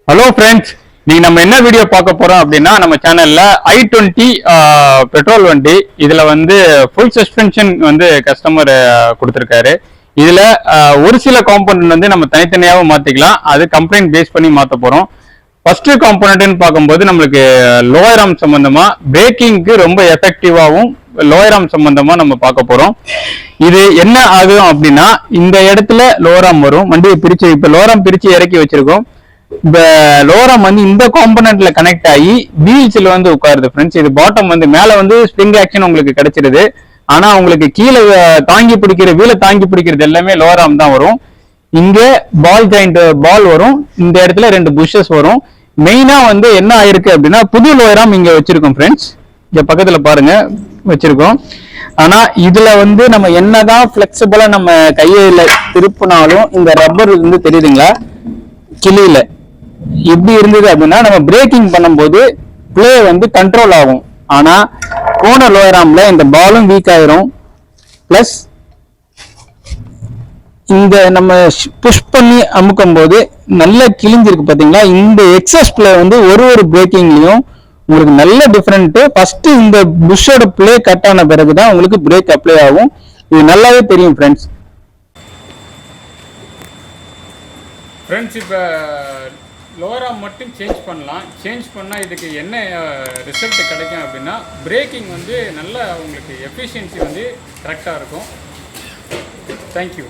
Hello friends, நீங்க நம்ம என்ன வீடியோ பார்க்க போறோம் அப்படின்னா நம்ம சேனல்ல i20 பெட்ரோல் வண்டி. இதுல வந்து ஃபுல் சஸ்பென்ஷன் வந்து கஸ்டமர் கொடுத்துருக்காரு. இதுல ஒரு சில காம்போனன்ட் வந்து நம்ம தனித்தனியாகவும் மாத்திக்கலாம். அது கம்ப்ளைண்ட் பேஸ் பண்ணி மாத்த போறோம். ஃபர்ஸ்ட் காம்போனன்ட்னு பார்க்கும்போது நம்மளுக்கு லோயர் ஆர்ம் சம்பந்தமா பிரேக்கிங்க்கு ரொம்ப எஃபெக்டிவாகவும் லோயர் ஆர்ம் சம்பந்தமா நம்ம பார்க்க போறோம். இது என்ன ஆகும் அப்படின்னா, இந்த இடத்துல லோயர் ஆர்ம் வரும். வண்டியை பிரிச்சு இப்ப லோயர் ஆர்ம் பிரிச்சு இறக்கி வச்சிருக்கோம். இந்த லோயர் ஆர்ம் வந்து இந்த காம்போனன்ட்ல கனெக்ட் ஆகி வீல்ஸ்ல வந்து உட்காருது ஃப்ரெண்ட்ஸ். இது பாட்டம் வந்து மேல வந்து ஸ்ப்ரிங் ஆக்ஷன் உங்களுக்கு கிடைச்சிருது. ஆனா உங்களுக்கு கீழே தாங்கி பிடிக்கிற வீலை தாங்கி பிடிக்கிறது எல்லாமே லோயர் ஆர்ம் தான் வரும். இங்க பால் ஜாயிண்ட் பால் வரும். இந்த இடத்துல 2 புஷஸ் வரும். மெயினா வந்து என்ன ஆயிருக்கு அப்படின்னா, புது லோயர் ஆர்ம் இங்க வச்சிருக்கோம் ஃப்ரெண்ட்ஸ். இங்க பக்கத்துல பாருங்க வச்சிருக்கோம். ஆனா இதுல வந்து நம்ம என்னதான் பிளெக்சிபிளா நம்ம கையில திருப்பினாலும் இந்த ரப்பர் வந்து தெரியுதுங்களா, கிளியில இப்படி இருந்தது அப்படின்னா நம்ம பிரேக்கிங் பண்ணும்போது பிளே வந்து கண்ட்ரோல் ஆகும். ஆனா போன லோயர் ஆர்ம்ல இந்த பாலும் வீக் ஆயிரும். பிளஸ் இந்த நம்ம புஷ் பண்ணி அமுக்கும் போது நல்லா கிழிஞ்சிருக்கு பாத்தீங்களா. இந்த எக்ஸஸ் பிளே வந்து ஒரு பிரேக்கிங்லயும் உங்களுக்கு நல்ல டிஃபரெண்ட். ஃபர்ஸ்ட் இந்த புஷ்ஷோட பிளே கட் ஆன பிறகுதான் உங்களுக்கு பிரேக் அப்ளை ஆகும். இது நல்லாவே தெரியும் ஃப்ரெண்ட்ஸ். இப்போ லோயர் ஆர்ம் மட்டும் சேஞ்ச் பண்ணலாம். சேஞ்ச் பண்ணால் இதுக்கு என்ன ரிசல்ட் கிடைக்கும் அப்படின்னா, பிரேக்கிங் வந்து நல்ல உங்களுக்கு எஃபிஷியன்சி வந்து கரெக்டாக இருக்கும். தேங்க்யூ.